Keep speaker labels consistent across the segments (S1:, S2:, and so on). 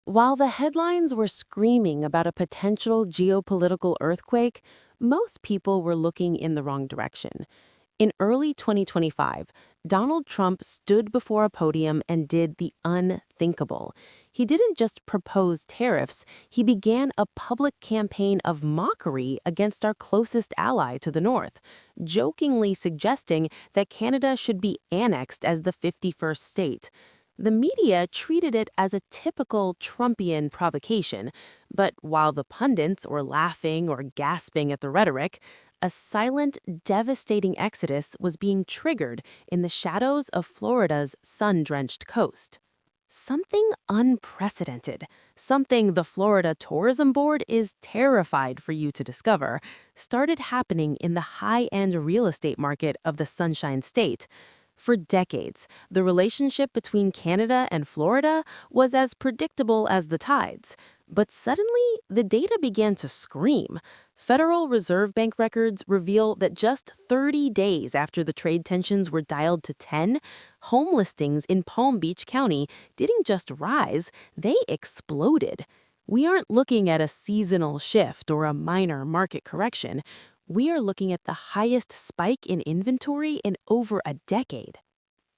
S1: While the headlines were screaming about a potential geopolitical earthquake, most people were looking in the wrong direction. In early 2025, Donald Trump stood before a podium and did the unthinkable. He didn't just propose tariffs, he began a public campaign of mockery against our closest ally to the north, jokingly suggesting that Canada should be annexed as the 51st state. The media treated it as a typical Trumpian provocation, but while the pundits were laughing or gasping at the rhetoric, a silent, devastating exodus was being triggered in the shadows of Florida's sun-drenched coast. Something unprecedented, something the Florida Tourism Board is terrified for you to discover, started happening in the high-end real estate market of the Sunshine State. For decades, the relationship between Canada and Florida was as predictable as the tides. But suddenly, the data began to scream. Federal Reserve Bank records reveal that just 30 days after the trade tensions were dialed to 10, home listings in Palm Beach County didn't just rise, they exploded. We aren't looking at a seasonal shift or a minor market correction. We are looking at the highest spike in inventory in over a decade.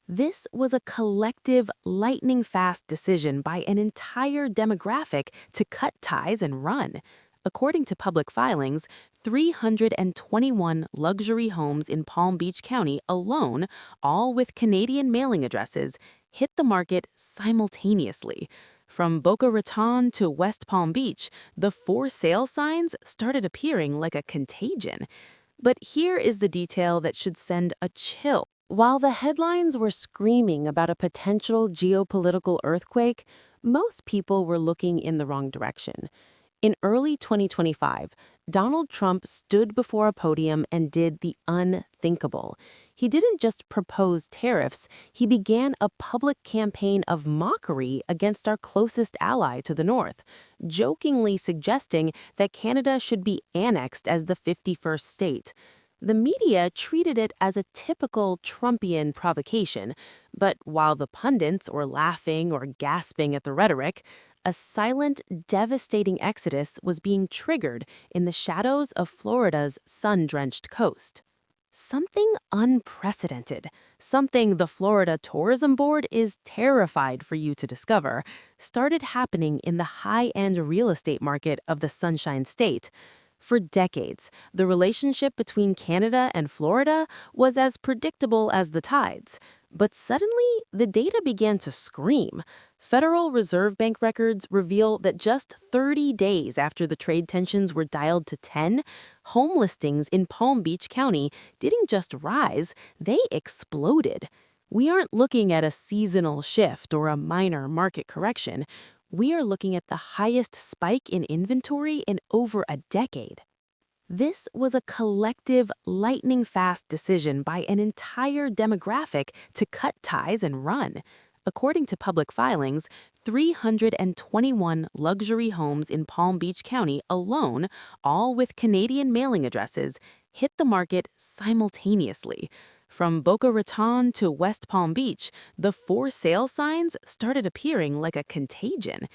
S1: This was a collective, lightning-fast decision by an entire demographic to cut ties and run. According to public filings, 321 luxury homes in Palm Beach County alone, all with Canadian mailing addresses, hit the market simultaneously. From Boca Raton to West Palm Beach, the for sale signs started appearing like a contagion. But here is the detail that should send a chill. While the headlines were screaming about a potential geopolitical earthquake, most people were looking in the wrong direction. In early 2025, Donald Trump stood before a podium and did the unthinkable. He didn't just propose tariffs, he began a public campaign of mockery against our closest ally to the north, jokingly suggesting that Canada should be annexed as the 51st state. The media treated it as a typical Trumpian provocation, but while the pundits were laughing or gasping at the rhetoric, a silent, devastating exodus was being triggered in the shadows of Florida's sun-drenched coast. Something unprecedented, something the Florida Tourism Board is terrified for you to discover, started happening in the high-end real estate market of the Sunshine State. For decades, the relationship between Canada and Florida was as predictable as the tides. But suddenly, the data began to scream. Federal Reserve Bank records reveal that just 30 days after the trade tensions were dialed to 10, home listings in Palm Beach County didn't just rise, they exploded. We aren't looking at a seasonal shift or a minor market correction. We are looking at the highest spike in inventory in over a decade. This was a collective, lightning-fast decision by an entire demographic to cut ties and run. According to public filings, 321 luxury homes in Palm Beach County alone, all with Canadian mailing addresses, hit the market simultaneously. From Boca Raton to West Palm Beach, the for sale signs started appearing like a contagion.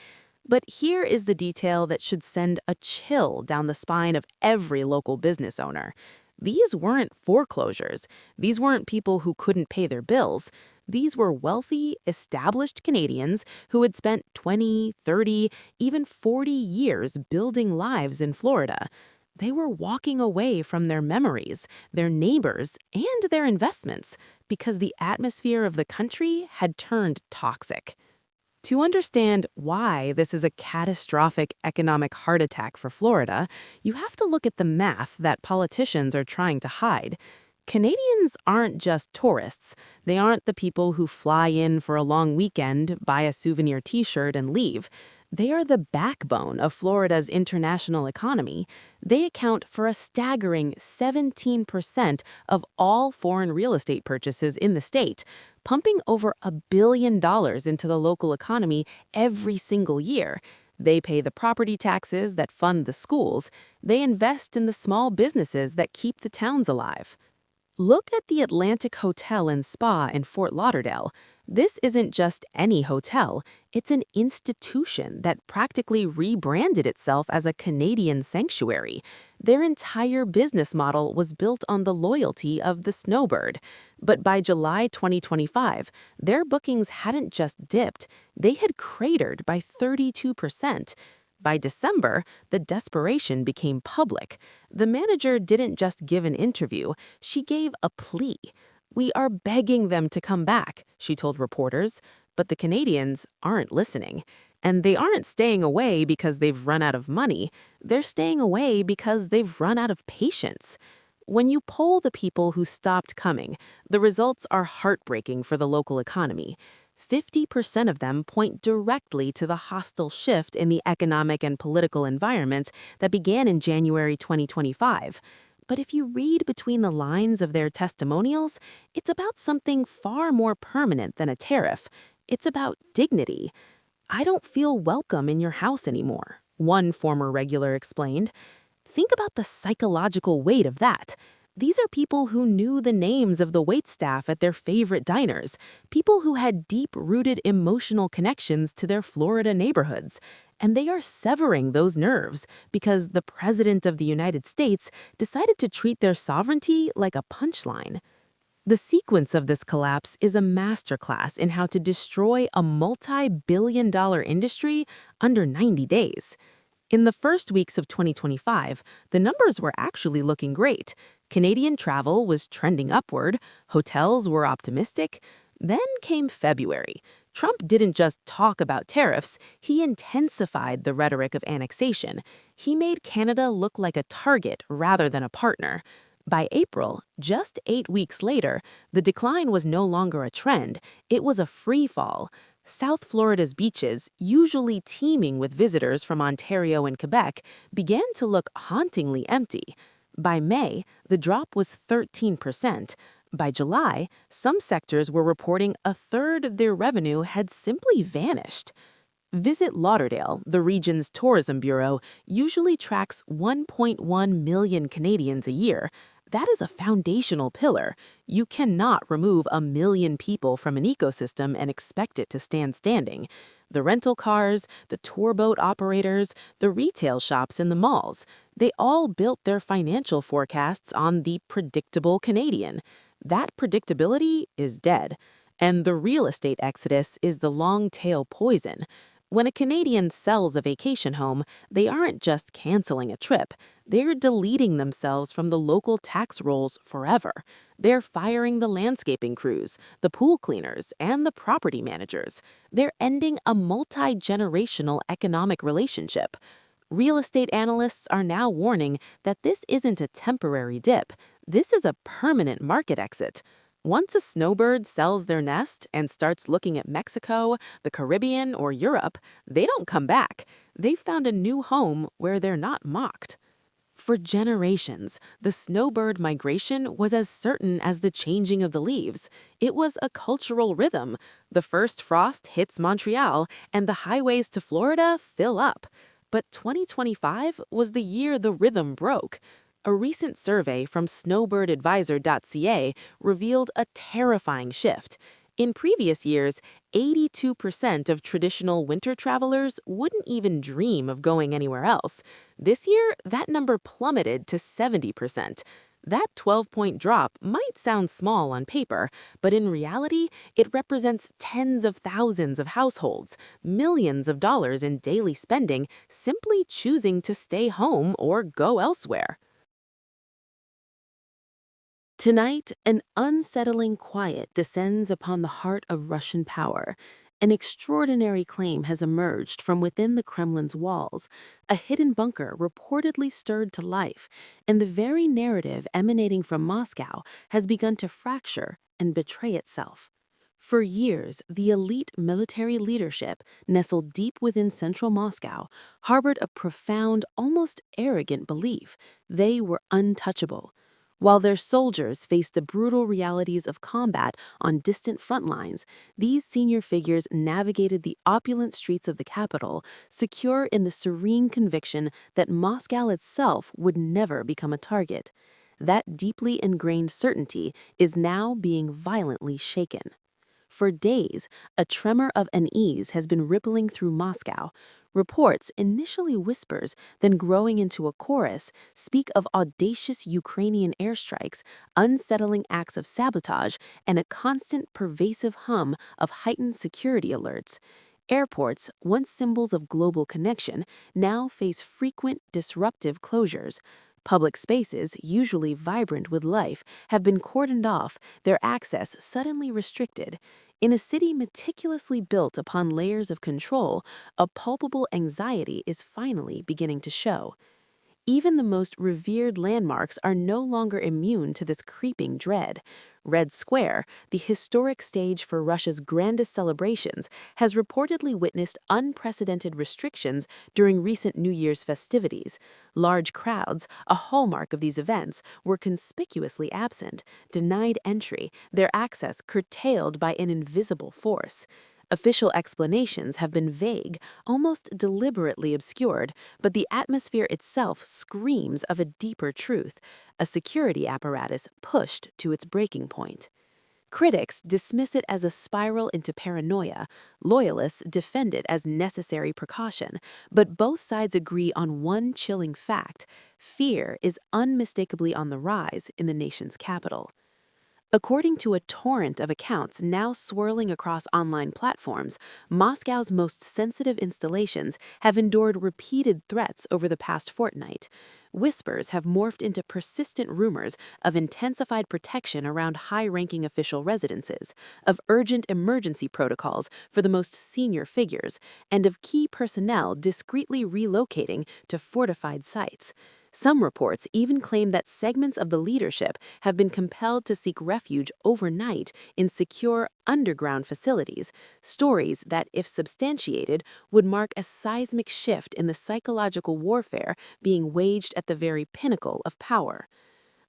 S1: But here is the detail that should send a chill down the spine of every local business owner. These weren't foreclosures. These weren't people who couldn't pay their bills. These were wealthy, established Canadians who had spent 20, 30, even 40 years building lives in Florida. They were walking away from their memories, their neighbors, and their investments because the atmosphere of the country had turned toxic. To understand why this is a catastrophic economic heart attack for Florida, you have to look at the math that politicians are trying to hide. Canadians aren't just tourists. They aren't the people who fly in for a long weekend, buy a souvenir t-shirt, and leave. They are the backbone of Florida's international economy. They account for a staggering 17% of all foreign real estate purchases in the state, pumping over $1 billion into the local economy every single year. They pay the property taxes that fund the schools. They invest in the small businesses that keep the towns alive. Look at the Atlantic Hotel and Spa in Fort Lauderdale. This isn't just any hotel, it's an institution that practically rebranded itself as a Canadian sanctuary. Their entire business model was built on the loyalty of the snowbird. But by July 2025, their bookings hadn't just dipped, they had cratered by 32%. By December, the desperation became public. The manager didn't just give an interview, she gave a plea. "We are begging them to come back," she told reporters, but the Canadians aren't listening. And they aren't staying away because they've run out of money. They're staying away because they've run out of patience. When you poll the people who stopped coming, the results are heartbreaking for the local economy. 50% of them point directly to the hostile shift in the economic and political environment that began in January 2025. But if you read between the lines of their testimonials, it's about something far more permanent than a tariff. It's about dignity. "I don't feel welcome in your house anymore," one former regular explained. Think about the psychological weight of that. These are people who knew the names of the waitstaff at their favorite diners, people who had deep-rooted emotional connections to their Florida neighborhoods. And they are severing those nerves because the President of the United States decided to treat their sovereignty like a punchline. The sequence of this collapse is a masterclass in how to destroy a multi-billion-dollar industry under 90 days. In the first weeks of 2025, the numbers were actually looking great. Canadian travel was trending upward, hotels were optimistic. Then came February. Trump didn't just talk about tariffs, he intensified the rhetoric of annexation. He made Canada look like a target rather than a partner. By April, just 8 weeks later, the decline was no longer a trend, it was a free fall. South Florida's beaches, usually teeming with visitors from Ontario and Quebec, began to look hauntingly empty. By May, the drop was 13%. By July, some sectors were reporting a third of their revenue had simply vanished. Visit Lauderdale, the region's tourism bureau, usually tracks 1.1 million Canadians a year. That is a foundational pillar. You cannot remove 1 million people from an ecosystem and expect it to stand standing. The rental cars, the tour boat operators, the retail shops in the malls, they all built their financial forecasts on the predictable Canadian. That predictability is dead. And the real estate exodus is the long-tail poison. When a Canadian sells a vacation home, they aren't just canceling a trip. They're deleting themselves from the local tax rolls forever. They're firing the landscaping crews, the pool cleaners, and the property managers. They're ending a multi-generational economic relationship. Real estate analysts are now warning that this isn't a temporary dip. This is a permanent market exit. Once a snowbird sells their nest and starts looking at Mexico, the Caribbean, or Europe, they don't come back. They've found a new home where they're not mocked. For generations, the snowbird migration was as certain as the changing of the leaves. It was a cultural rhythm. The first frost hits Montreal, and the highways to Florida fill up. But 2025 was the year the rhythm broke. A recent survey from snowbirdadvisor.ca revealed a terrifying shift. In previous years, 82% of traditional winter travelers wouldn't even dream of going anywhere else. This year, that number plummeted to 70%. That 12-point drop might sound small on paper, but in reality, it represents tens of thousands of households, millions of dollars in daily spending simply choosing to stay home or go elsewhere. Tonight, an unsettling quiet descends upon the heart of Russian power. An extraordinary claim has emerged from within the Kremlin's walls, a hidden bunker reportedly stirred to life, and the very narrative emanating from Moscow has begun to fracture and betray itself. For years, the elite military leadership, nestled deep within central Moscow, harbored a profound, almost arrogant belief they were untouchable. While their soldiers faced the brutal realities of combat on distant front lines, these senior figures navigated the opulent streets of the capital, secure in the serene conviction that Moscow itself would never become a target. That deeply ingrained certainty is now being violently shaken. For days, a tremor of unease has been rippling through Moscow. Reports, initially whispers, then growing into a chorus, speak of audacious Ukrainian airstrikes, unsettling acts of sabotage, and a constant pervasive hum of heightened security alerts. Airports, once symbols of global connection, now face frequent disruptive closures. Public spaces, usually vibrant with life, have been cordoned off, their access suddenly restricted. In a city meticulously built upon layers of control, a palpable anxiety is finally beginning to show. Even the most revered landmarks are no longer immune to this creeping dread. Red Square, the historic stage for Russia's grandest celebrations, has reportedly witnessed unprecedented restrictions during recent New Year's festivities. Large crowds, a hallmark of these events, were conspicuously absent, denied entry, their access curtailed by an invisible force. Official explanations have been vague, almost deliberately obscured, but the atmosphere itself screams of a deeper truth, a security apparatus pushed to its breaking point. Critics dismiss it as a spiral into paranoia, loyalists defend it as necessary precaution, but both sides agree on one chilling fact: fear is unmistakably on the rise in the nation's capital. According to a torrent of accounts now swirling across online platforms, Moscow's most sensitive installations have endured repeated threats over the past fortnight. Whispers have morphed into persistent rumors of intensified protection around high-ranking official residences, of urgent emergency protocols for the most senior figures, and of key personnel discreetly relocating to fortified sites. Some reports even claim that segments of the leadership have been compelled to seek refuge overnight in secure underground facilities, stories that, if substantiated, would mark a seismic shift in the psychological warfare being waged at the very pinnacle of power.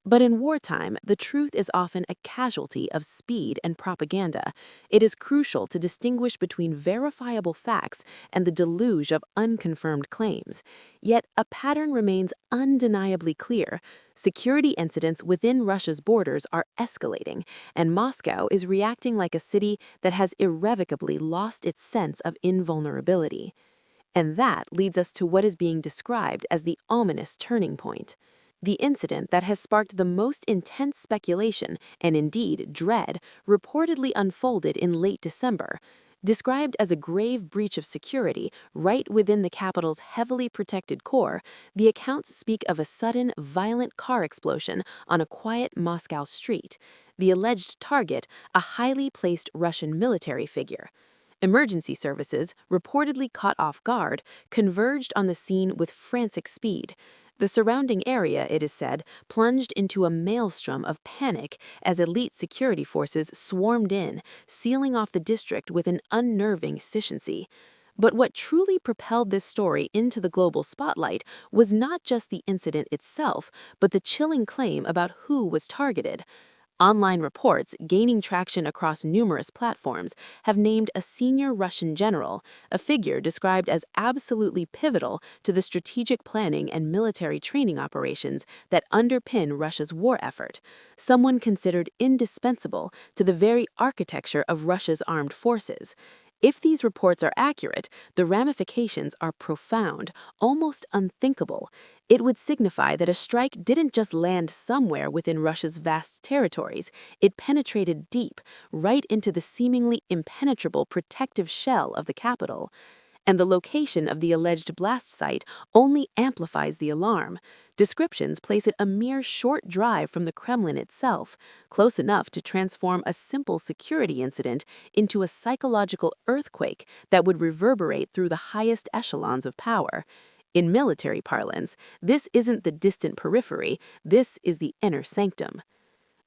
S1: But in wartime, the truth is often a casualty of speed and propaganda. It is crucial to distinguish between verifiable facts and the deluge of unconfirmed claims. Yet a pattern remains undeniably clear. Security incidents within Russia's borders are escalating, and Moscow is reacting like a city that has irrevocably lost its sense of invulnerability. And that leads us to what is being described as the ominous turning point. The incident that has sparked the most intense speculation, and indeed dread, reportedly unfolded in late December. Described as a grave breach of security right within the capital's heavily protected core, the accounts speak of a sudden, violent car explosion on a quiet Moscow street. The alleged target, a highly placed Russian military figure. Emergency services, reportedly caught off guard, converged on the scene with frantic speed. The surrounding area, it is said, plunged into a maelstrom of panic as elite security forces swarmed in, sealing off the district with an unnerving efficiency. But what truly propelled this story into the global spotlight was not just the incident itself, but the chilling claim about who was targeted. Online reports, gaining traction across numerous platforms, have named a senior Russian general, a figure described as absolutely pivotal to the strategic planning and military training operations that underpin Russia's war effort, someone considered indispensable to the very architecture of Russia's armed forces. If these reports are accurate, the ramifications are profound, almost unthinkable. It would signify that a strike didn't just land somewhere within Russia's vast territories, it penetrated deep, right into the seemingly impenetrable protective shell of the capital. And the location of the alleged blast site only amplifies the alarm. Descriptions place it a mere short drive from the Kremlin itself, close enough to transform a simple security incident into a psychological earthquake that would reverberate through the highest echelons of power. In military parlance, this isn't the distant periphery, this is the inner sanctum.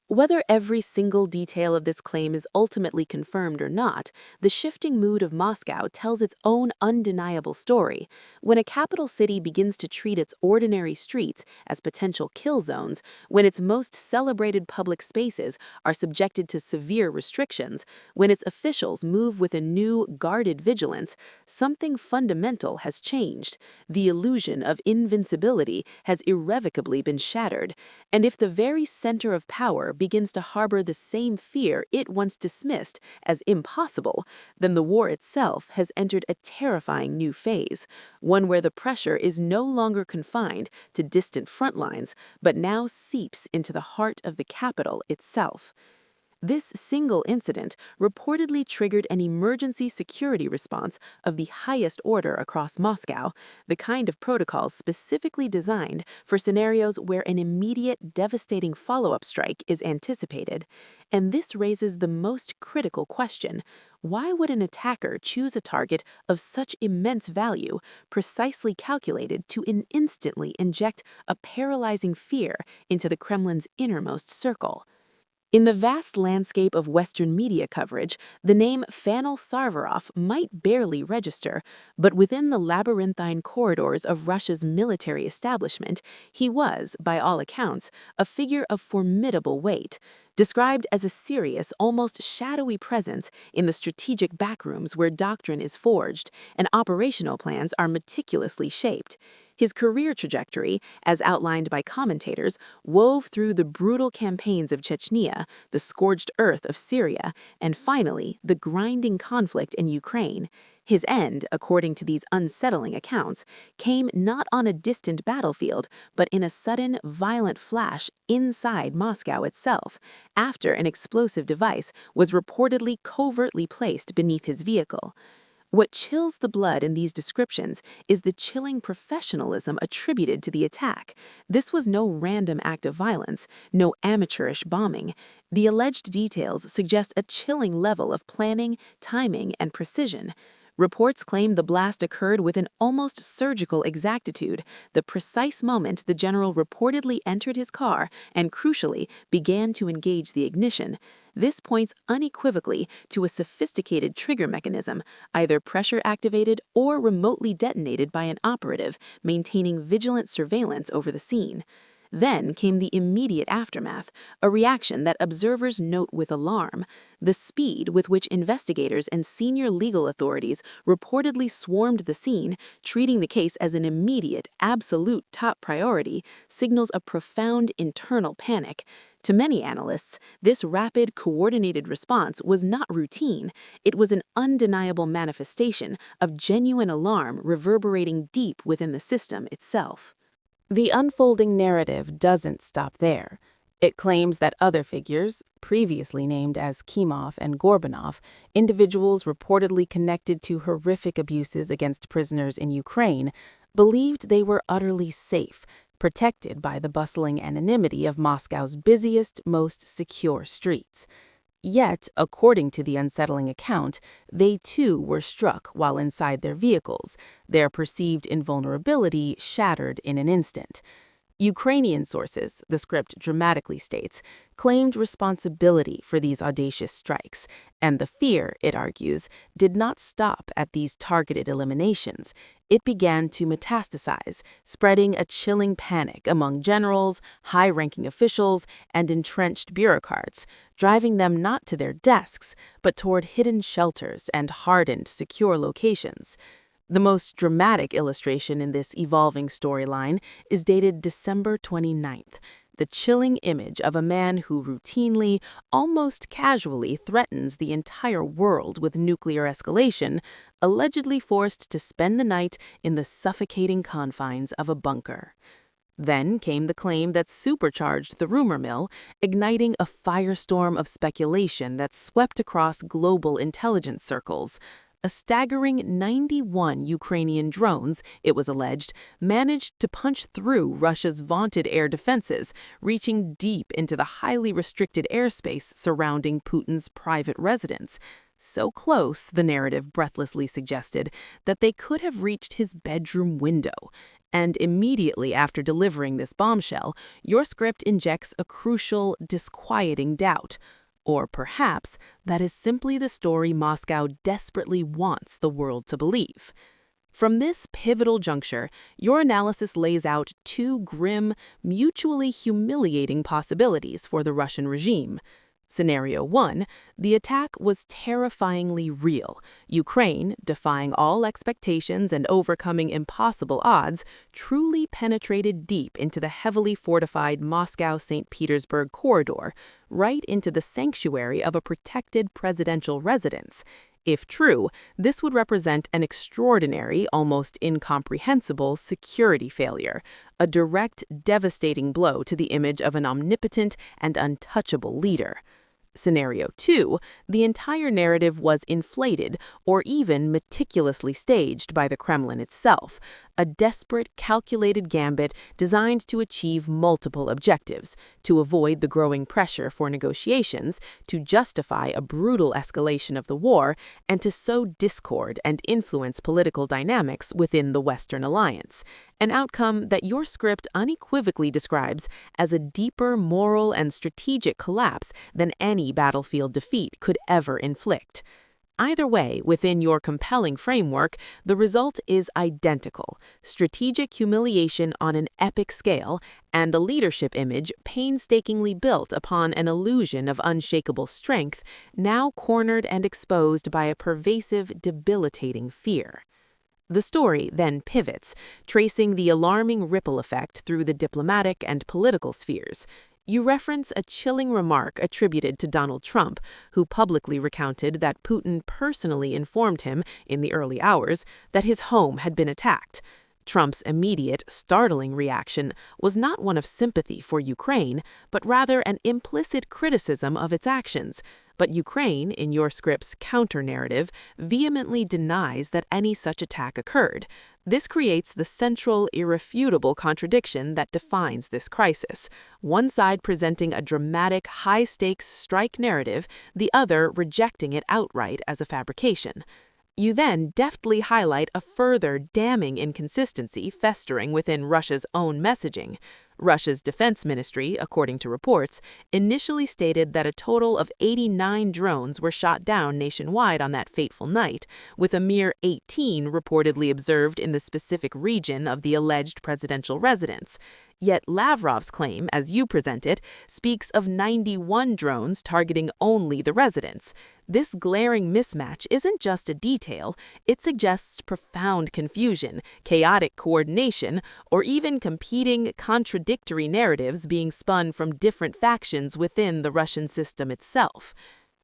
S1: Whether every single detail of this claim is ultimately confirmed or not, the shifting mood of Moscow tells its own undeniable story. When a capital city begins to treat its ordinary streets as potential kill zones, when its most celebrated public spaces are subjected to severe restrictions, when its officials move with a new, guarded vigilance, something fundamental has changed. The illusion of invincibility has irrevocably been shattered, and if the very center of power begins to harbor the same fear it once dismissed as impossible, then the war itself has entered a terrifying new phase, one where the pressure is no longer confined to distant front lines, but now seeps into the heart of the capital itself. This single incident reportedly triggered an emergency security response of the highest order across Moscow, the kind of protocols specifically designed for scenarios where an immediate, devastating follow-up strike is anticipated. And this raises the most critical question: why would an attacker choose a target of such immense value, precisely calculated to instantly inject a paralyzing fear into the Kremlin's innermost circle? In the vast landscape of Western media coverage, the name Fanil Sarvarov might barely register, but within the labyrinthine corridors of Russia's military establishment, he was, by all accounts, a figure of formidable weight, described as a serious, almost shadowy presence in the strategic backrooms where doctrine is forged and operational plans are meticulously shaped. His career trajectory, as outlined by commentators, wove through the brutal campaigns of Chechnya, the scorched earth of Syria, and finally, the grinding conflict in Ukraine. His end, according to these unsettling accounts, came not on a distant battlefield, but in a sudden, violent flash inside Moscow itself, after an explosive device was reportedly covertly placed beneath his vehicle. What chills the blood in these descriptions is the chilling professionalism attributed to the attack. This was no random act of violence, no amateurish bombing. The alleged details suggest a chilling level of planning, timing, and precision. Reports claim the blast occurred with an almost surgical exactitude, the precise moment the general reportedly entered his car and, crucially, began to engage the ignition. This points unequivocally to a sophisticated trigger mechanism, either pressure-activated or remotely detonated by an operative, maintaining vigilant surveillance over the scene. Then came the immediate aftermath, a reaction that observers note with alarm. The speed with which investigators and senior legal authorities reportedly swarmed the scene, treating the case as an immediate, absolute top priority, signals a profound internal panic. To many analysts, this rapid, coordinated response was not routine. It was an undeniable manifestation of genuine alarm reverberating deep within the system itself. The unfolding narrative doesn't stop there. It claims that other figures, previously named as Kimov and Gorbanov, individuals reportedly connected to horrific abuses against prisoners in Ukraine, believed they were utterly safe, protected by the bustling anonymity of Moscow's busiest, most secure streets. Yet, according to the unsettling account, they too were struck while inside their vehicles, their perceived invulnerability shattered in an instant. Ukrainian sources, the script dramatically states, claimed responsibility for these audacious strikes, and the fear, it argues, did not stop at these targeted eliminations. It began to metastasize, spreading a chilling panic among generals, high-ranking officials, and entrenched bureaucrats, driving them not to their desks, but toward hidden shelters and hardened, secure locations. The most dramatic illustration in this evolving storyline is dated December 29th, the chilling image of a man who routinely, almost casually threatens the entire world with nuclear escalation, allegedly forced to spend the night in the suffocating confines of a bunker. Then came the claim that supercharged the rumor mill, igniting a firestorm of speculation that swept across global intelligence circles. A staggering 91 Ukrainian drones, it was alleged, managed to punch through Russia's vaunted air defenses, reaching deep into the highly restricted airspace surrounding Putin's private residence. So close, the narrative breathlessly suggested, that they could have reached his bedroom window. And immediately after delivering this bombshell, your script injects a crucial, disquieting doubt. Or perhaps that is simply the story Moscow desperately wants the world to believe. From this pivotal juncture, your analysis lays out two grim, mutually humiliating possibilities for the Russian regime. Scenario 1, the attack was terrifyingly real. Ukraine, defying all expectations and overcoming impossible odds, truly penetrated deep into the heavily fortified Moscow-St. Petersburg corridor, right into the sanctuary of a protected presidential residence. If true, this would represent an extraordinary, almost incomprehensible security failure, a direct, devastating blow to the image of an omnipotent and untouchable leader. Scenario 2, the entire narrative was inflated or even meticulously staged by the Kremlin itself, a desperate, calculated gambit designed to achieve multiple objectives: to avoid the growing pressure for negotiations, to justify a brutal escalation of the war, and to sow discord and influence political dynamics within the Western alliance. An outcome that your script unequivocally describes as a deeper moral and strategic collapse than any battlefield defeat could ever inflict. Either way, within your compelling framework, the result is identical: strategic humiliation on an epic scale and a leadership image painstakingly built upon an illusion of unshakable strength, now cornered and exposed by a pervasive, debilitating fear. The story then pivots, tracing the alarming ripple effect through the diplomatic and political spheres. You reference a chilling remark attributed to Donald Trump, who publicly recounted that Putin personally informed him in the early hours that his home had been attacked. Trump's immediate, startling reaction was not one of sympathy for Ukraine, but rather an implicit criticism of its actions. But Ukraine, in your script's counter-narrative, vehemently denies that any such attack occurred. This creates the central, irrefutable contradiction that defines this crisis: one side presenting a dramatic, high-stakes strike narrative, the other rejecting it outright as a fabrication. You then deftly highlight a further damning inconsistency festering within Russia's own messaging. Russia's defense ministry, according to reports, initially stated that a total of 89 drones were shot down nationwide on that fateful night, with a mere 18 reportedly observed in the specific region of the alleged presidential residence. Yet Lavrov's claim, as you present it, speaks of 91 drones targeting only the residence. This glaring mismatch isn't just a detail, it suggests profound confusion, chaotic coordination, or even competing, contradictory narratives being spun from different factions within the Russian system itself.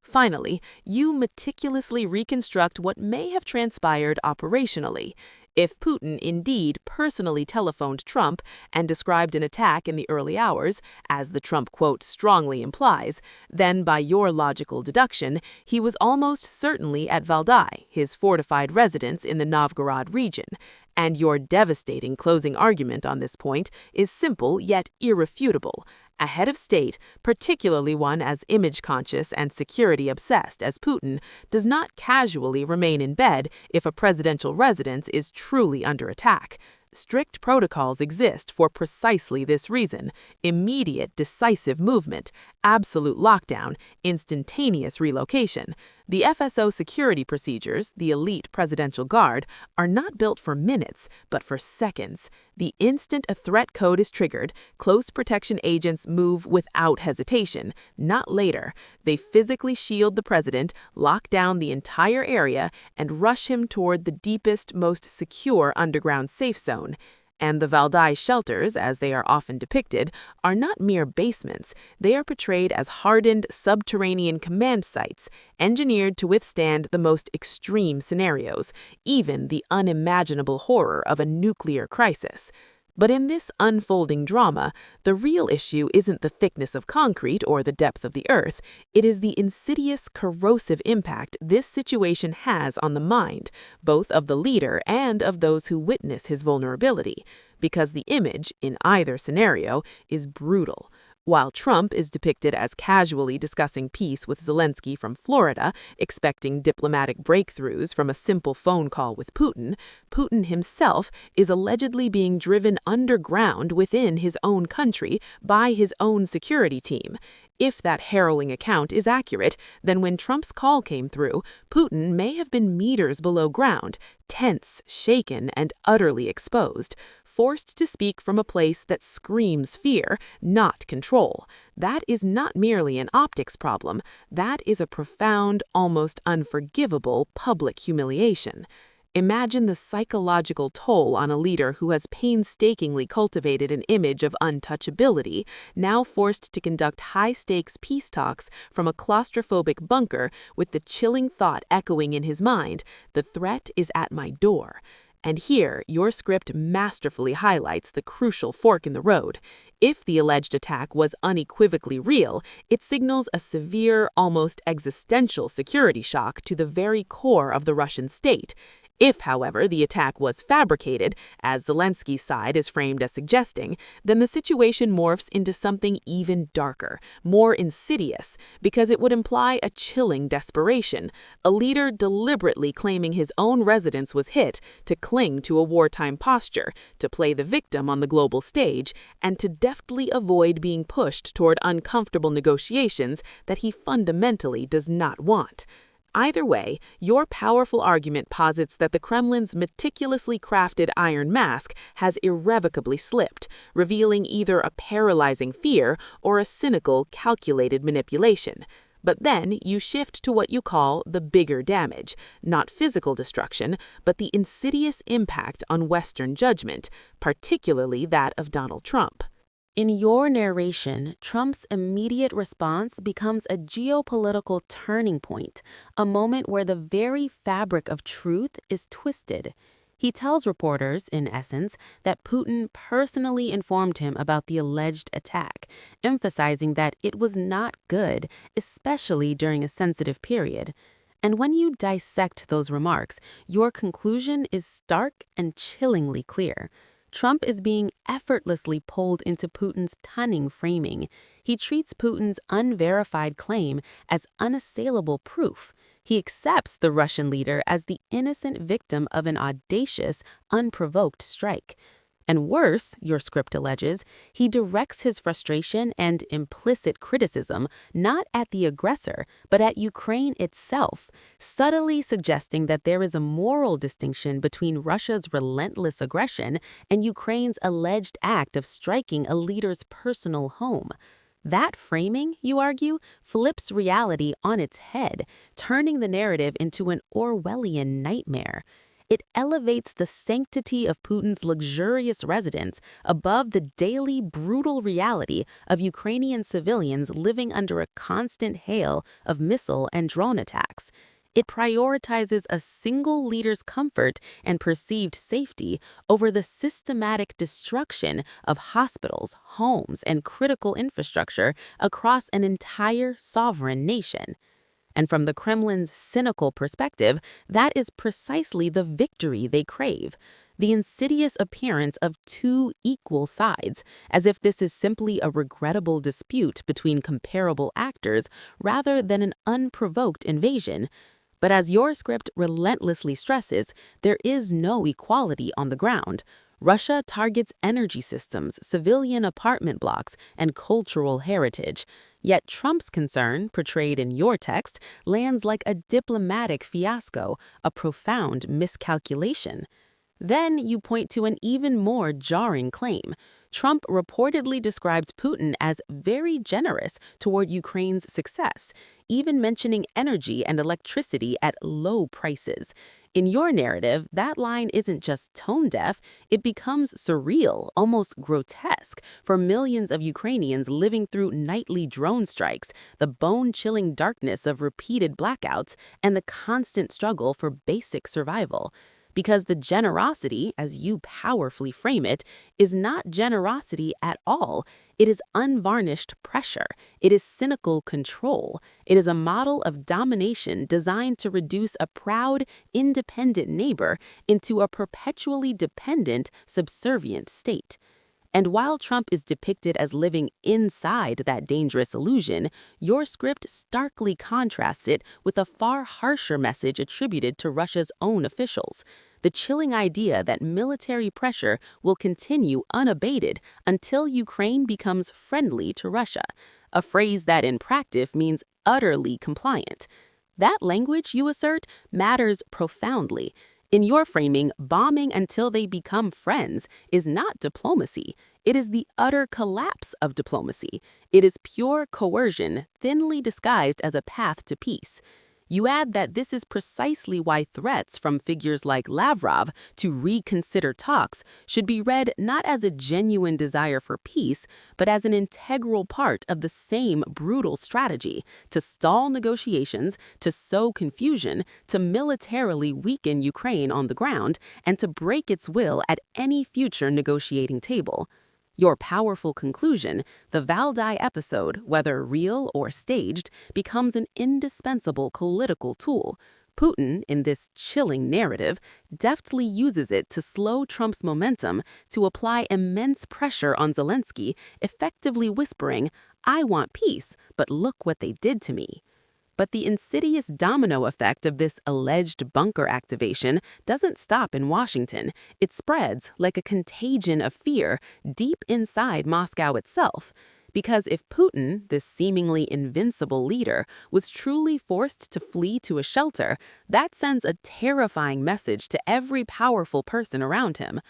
S1: Finally, you meticulously reconstruct what may have transpired operationally. If Putin indeed personally telephoned Trump and described an attack in the early hours, as the Trump quote strongly implies, then by your logical deduction, he was almost certainly at Valdai, his fortified residence in the Novgorod region. And your devastating closing argument on this point is simple yet irrefutable. A head of state, particularly one as image-conscious and security-obsessed as Putin, does not casually remain in bed if a presidential residence is truly under attack. Strict protocols exist for precisely this reason: immediate, decisive movement, absolute lockdown, instantaneous relocation. The FSO security procedures, the elite presidential guard, are not built for minutes, but for seconds. The instant a threat code is triggered, close protection agents move without hesitation, not later. They physically shield the president, lock down the entire area, and rush him toward the deepest, most secure underground safe zone. And the Valdai shelters, as they are often depicted, are not mere basements. They are portrayed as hardened subterranean command sites, engineered to withstand the most extreme scenarios, even the unimaginable horror of a nuclear crisis. But in this unfolding drama, the real issue isn't the thickness of concrete or the depth of the earth. It is the insidious, corrosive impact this situation has on the mind, both of the leader and of those who witness his vulnerability, because the image, in either scenario, is brutal. While Trump is depicted as casually discussing peace with Zelensky from Florida, expecting diplomatic breakthroughs from a simple phone call with Putin, Putin himself is allegedly being driven underground within his own country by his own security team. If that harrowing account is accurate, then when Trump's call came through, Putin may have been meters below ground, tense, shaken, and utterly exposed.
S2: forced to speak from a place that screams fear, not control. That is not merely an optics problem. That is a profound, almost unforgivable public humiliation. Imagine the psychological toll on a leader who has painstakingly cultivated an image of untouchability, now forced to conduct high-stakes peace talks from a claustrophobic bunker with the chilling thought echoing in his mind, "The threat is at my door." And here, your script masterfully highlights the crucial fork in the road. If the alleged attack was unequivocally real, it signals a severe, almost existential security shock to the very core of the Russian state. If, however, the attack was fabricated, as Zelensky's side is framed as suggesting, then the situation morphs into something even darker, more insidious, because it would imply a chilling desperation, a leader deliberately claiming his own residence was hit to cling to a wartime posture, to play the victim on the global stage, and to deftly avoid being pushed toward uncomfortable negotiations that he fundamentally does not want. Either way, your powerful argument posits that the Kremlin's meticulously crafted iron mask has irrevocably slipped, revealing either a paralyzing fear or a cynical, calculated manipulation. But then you shift to what you call the bigger damage, not physical destruction, but the insidious impact on Western judgment, particularly that of Donald Trump.
S1: In your narration, Trump's immediate response becomes a geopolitical turning point, a moment where the very fabric of truth is twisted. He tells reporters, in essence, that Putin personally informed him about the alleged attack, emphasizing that it was not good, especially during a sensitive period. And when you dissect those remarks, your conclusion is stark and chillingly clear. Trump is being effortlessly pulled into Putin's cunning framing. He treats Putin's unverified claim as unassailable proof. He accepts the Russian leader as the innocent victim of an audacious, unprovoked strike. And worse, your script alleges, he directs his frustration and implicit criticism not at the aggressor, but at Ukraine itself, subtly suggesting that there is a moral distinction between Russia's relentless aggression and Ukraine's alleged act of striking a leader's personal home. That framing, you argue, flips reality on its head, turning the narrative into an Orwellian nightmare. It elevates the sanctity of Putin's luxurious residence above the daily brutal reality of Ukrainian civilians living under a constant hail of missile and drone attacks. It prioritizes a single leader's comfort and perceived safety over the systematic destruction of hospitals, homes, and critical infrastructure across an entire sovereign nation. And from the Kremlin's cynical perspective, that is precisely the victory they crave. The insidious appearance of two equal sides, as if this is simply a regrettable dispute between comparable actors rather than an unprovoked invasion. But as your script relentlessly stresses, there is no equality on the ground. Russia targets energy systems, civilian apartment blocks, and cultural heritage. Yet Trump's concern, portrayed in your text, lands like a diplomatic fiasco, a profound miscalculation. Then you point to an even more jarring claim. Trump reportedly described Putin as very generous toward Ukraine's success, even mentioning energy and electricity at low prices. In your narrative, that line isn't just tone-deaf, it becomes surreal, almost grotesque, for millions of Ukrainians living through nightly drone strikes, the bone-chilling darkness of repeated blackouts, and the constant struggle for basic survival. Because the generosity, as you powerfully frame it, is not generosity at all. It is unvarnished pressure. It is cynical control. It is a model of domination designed to reduce a proud, independent neighbor into a perpetually dependent, subservient state. And while Trump is depicted as living inside that dangerous illusion, your script starkly contrasts it with a far harsher message attributed to Russia's own officials. The chilling idea that military pressure will continue unabated until Ukraine becomes friendly to Russia, a phrase that in practice means utterly compliant. That language, you assert, matters profoundly.
S2: In your framing, bombing until they become friends is not diplomacy. It is the utter collapse of diplomacy. It is pure coercion, thinly disguised as a path to peace. You add that this is precisely why threats from figures like Lavrov to reconsider talks should be read not as a genuine desire for peace, but as an integral part of the same brutal strategy to stall negotiations, to sow confusion, to militarily weaken Ukraine on the ground, and to break its will at any future negotiating table. Your powerful conclusion, the Valdai episode, whether real or staged, becomes an indispensable political tool. Putin, in this chilling narrative, deftly uses it to slow Trump's momentum, to apply immense pressure on Zelensky, effectively whispering, "I want peace, but look what they did to me." But the insidious domino effect of this alleged bunker activation doesn't stop in Washington. It spreads like a contagion of fear deep inside Moscow itself. Because if Putin, this seemingly invincible leader, was truly forced to flee to a shelter, that sends a terrifying message to every powerful person around him.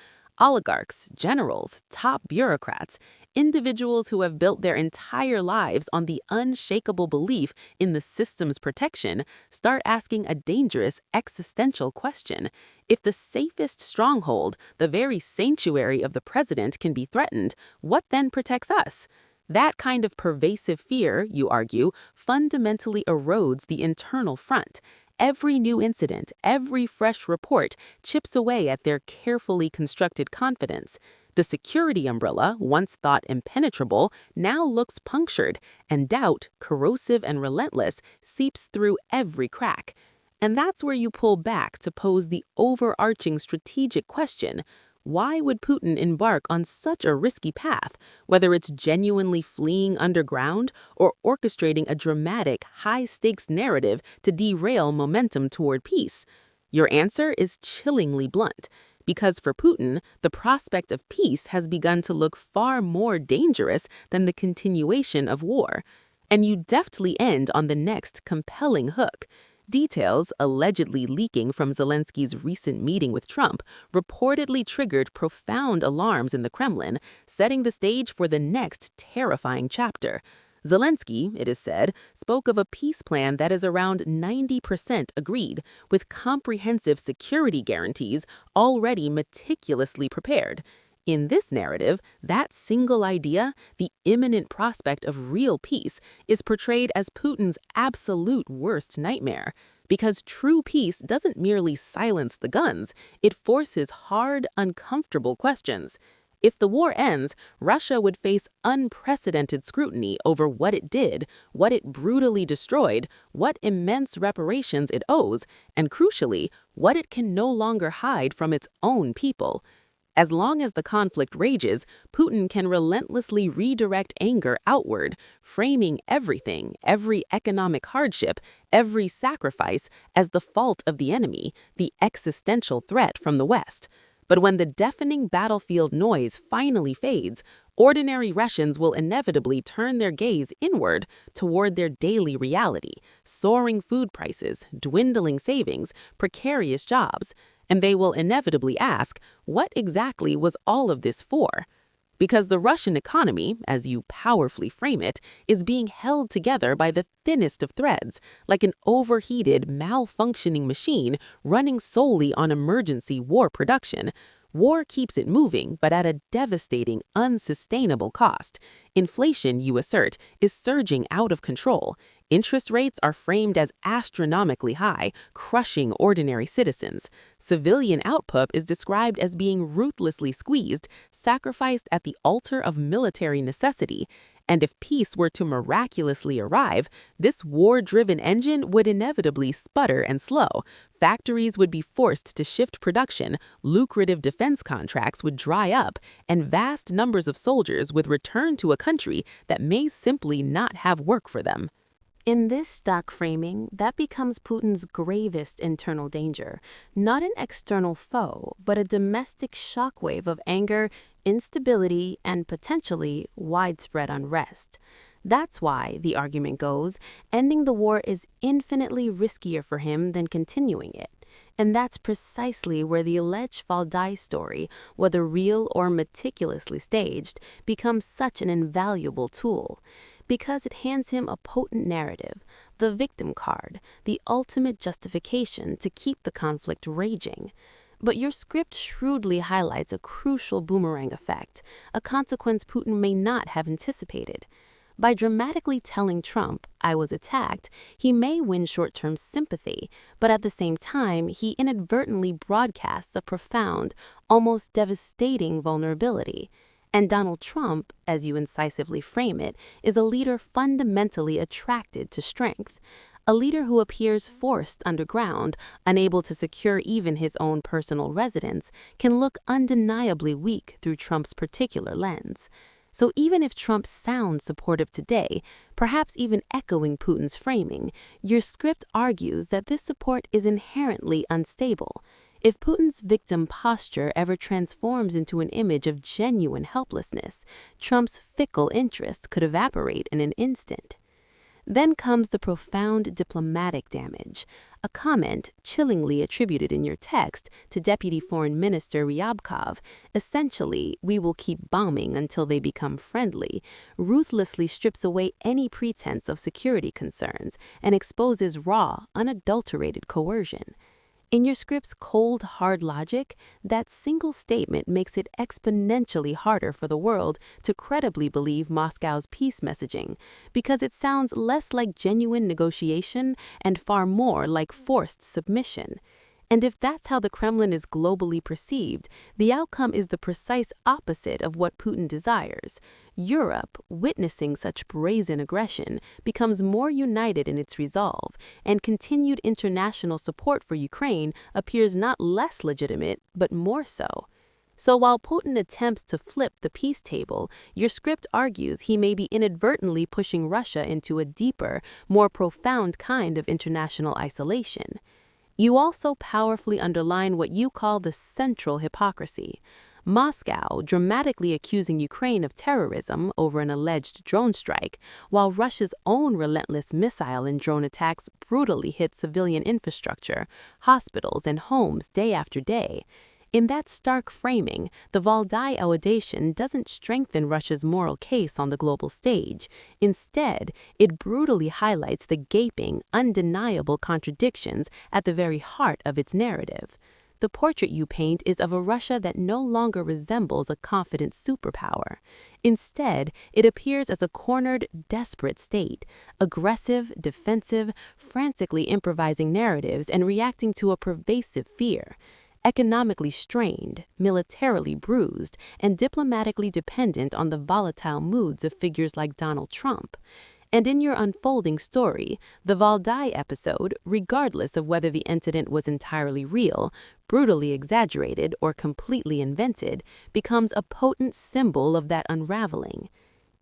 S2: Oligarchs, generals, top bureaucrats, individuals who have built their entire lives on the unshakable belief in the system's protection start asking a dangerous existential question. If the safest stronghold, the very sanctuary of the president, can be threatened, what then protects us? That kind of pervasive fear, you argue, fundamentally erodes the internal front. Every new incident, every fresh report chips away at their carefully constructed confidence. The security umbrella, once thought impenetrable, now looks punctured, and doubt, corrosive and relentless, seeps through every crack. And that's where you pull back to pose the overarching strategic question: why would Putin embark on such a risky path, whether it's genuinely fleeing underground or orchestrating a dramatic, high-stakes narrative to derail momentum toward peace? Your answer is chillingly blunt. Because for Putin, the prospect of peace has begun to look far more dangerous than the continuation of war. And you deftly end on the next compelling hook. Details, allegedly leaking from Zelensky's recent meeting with Trump, reportedly triggered profound alarms in the Kremlin, setting the stage for the next terrifying chapter. Zelensky, it is said, spoke of a peace plan that is around 90% agreed, with comprehensive security guarantees already meticulously prepared. In this narrative, that single idea, the imminent prospect of real peace, is portrayed as Putin's absolute worst nightmare. Because true peace doesn't merely silence the guns, it forces hard, uncomfortable questions. If the war ends, Russia would face unprecedented scrutiny over what it did, what it brutally destroyed, what immense reparations it owes, and crucially, what it can no longer hide from its own people. As long as the conflict rages, Putin can relentlessly redirect anger outward, framing everything, every economic hardship, every sacrifice, as the fault of the enemy, the existential threat from the West. But when the deafening battlefield noise finally fades, ordinary Russians will inevitably turn their gaze inward toward their daily reality: soaring food prices, dwindling savings, precarious jobs. And they will inevitably ask, what exactly was all of this for? Because the Russian economy, as you powerfully frame it, is being held together by the thinnest of threads, like an overheated, malfunctioning machine running solely on emergency war production. War keeps it moving, but at a devastating, unsustainable cost. Inflation, you assert, is surging out of control. Interest rates are framed as astronomically high, crushing ordinary citizens. Civilian output is described as being ruthlessly squeezed, sacrificed at the altar of military necessity. And if peace were to miraculously arrive, this war-driven engine would inevitably sputter and slow. Factories would be forced to shift production, lucrative defense contracts would dry up, and vast numbers of soldiers would return to a country that may simply not have work for them.
S1: In this stock framing, that becomes Putin's gravest internal danger, not an external foe, but a domestic shockwave of anger, instability, and potentially widespread unrest. That's why, the argument goes, ending the war is infinitely riskier for him than continuing it. And that's precisely where the alleged Valdai story, whether real or meticulously staged, becomes such an invaluable tool. Because it hands him a potent narrative, the victim card, the ultimate justification to keep the conflict raging. But your script shrewdly highlights a crucial boomerang effect, a consequence Putin may not have anticipated. By dramatically telling Trump, "I was attacked," he may win short-term sympathy, but at the same time, he inadvertently broadcasts a profound, almost devastating vulnerability. And Donald Trump, as you incisively frame it, is a leader fundamentally attracted to strength. A leader who appears forced underground, unable to secure even his own personal residence, can look undeniably weak through Trump's particular lens. So even if Trump sounds supportive today, perhaps even echoing Putin's framing, your script argues that this support is inherently unstable. If Putin's victim posture ever transforms into an image of genuine helplessness, Trump's fickle interest could evaporate in an instant. Then comes the profound diplomatic damage, a comment chillingly attributed in your text to Deputy Foreign Minister Ryabkov, essentially, "We will keep bombing until they become friendly," ruthlessly strips away any pretense of security concerns and exposes raw, unadulterated coercion. In your script's cold, hard logic, that single statement makes it exponentially harder for the world to credibly believe Moscow's peace messaging, because it sounds less like genuine negotiation and far more like forced submission. And if that's how the Kremlin is globally perceived, the outcome is the precise opposite of what Putin desires. Europe, witnessing such brazen aggression, becomes more united in its resolve, and continued international support for Ukraine appears not less legitimate, but more so. So while Putin attempts to flip the peace table, your script argues he may be inadvertently pushing Russia into a deeper, more profound kind of international isolation. You also powerfully underline what you call the central hypocrisy. Moscow dramatically accusing Ukraine of terrorism over an alleged drone strike, while Russia's own relentless missile and drone attacks brutally hit civilian infrastructure, hospitals, and homes day after day. In that stark framing, the Valdai allegation doesn't strengthen Russia's moral case on the global stage. Instead, it brutally highlights the gaping, undeniable contradictions at the very heart of its narrative. The portrait you paint is of a Russia that no longer resembles a confident superpower. Instead, it appears as a cornered, desperate state, aggressive, defensive, frantically improvising narratives and reacting to a pervasive fear. Economically strained, militarily bruised, and diplomatically dependent on the volatile moods of figures like Donald Trump. And in your unfolding story, the Valdai episode, regardless of whether the incident was entirely real, brutally exaggerated, or completely invented, becomes a potent symbol of that unraveling.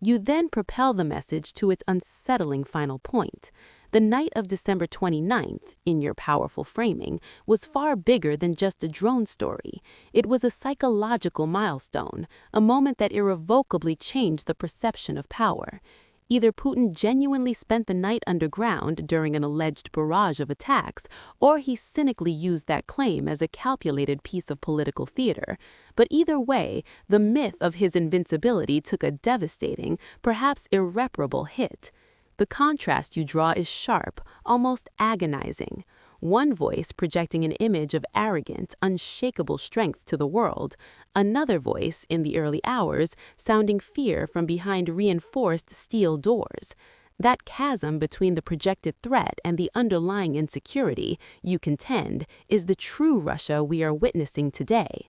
S1: You then propel the message to its unsettling final point. The night of December 29th, in your powerful framing, was far bigger than just a drone story. It was a psychological milestone, a moment that irrevocably changed the perception of power. Either Putin genuinely spent the night underground during an alleged barrage of attacks, or he cynically used that claim as a calculated piece of political theater. But either way, the myth of his invincibility took a devastating, perhaps irreparable hit. The contrast you draw is sharp, almost agonizing. One voice projecting an image of arrogant, unshakable strength to the world, another voice, in the early hours, sounding fear from behind reinforced steel doors. That chasm between the projected threat and the underlying insecurity, you contend, is the true Russia we are witnessing today.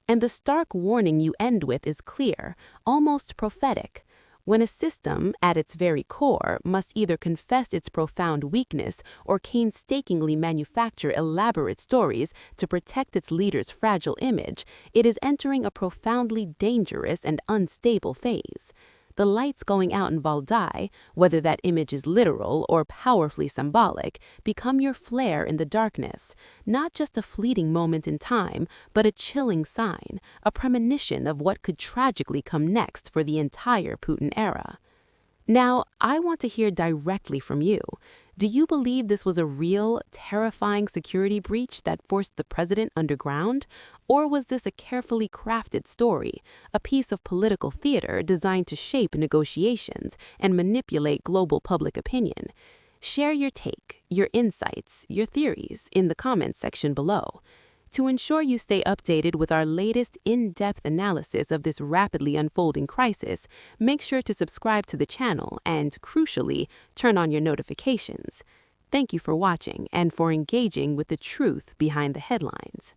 S1: And the stark warning you end with is clear, almost prophetic. When a system, at its very core, must either confess its profound weakness or painstakingly manufacture elaborate stories to protect its leader's fragile image, it is entering a profoundly dangerous and unstable phase. The lights going out in Valdai, whether that image is literal or powerfully symbolic, become your flare in the darkness, not just a fleeting moment in time, but a chilling sign, a premonition of what could tragically come next for the entire Putin era. Now, I want to hear directly from you. Do you believe this was a real, terrifying security breach that forced the president underground? Or was this a carefully crafted story, a piece of political theater designed to shape negotiations and manipulate global public opinion? Share your take, your insights, your theories in the comments section below. To ensure you stay updated with our latest in-depth analysis of this rapidly unfolding crisis, make sure to subscribe to the channel and, crucially, turn on your notifications. Thank you for watching and for engaging with the truth behind the headlines.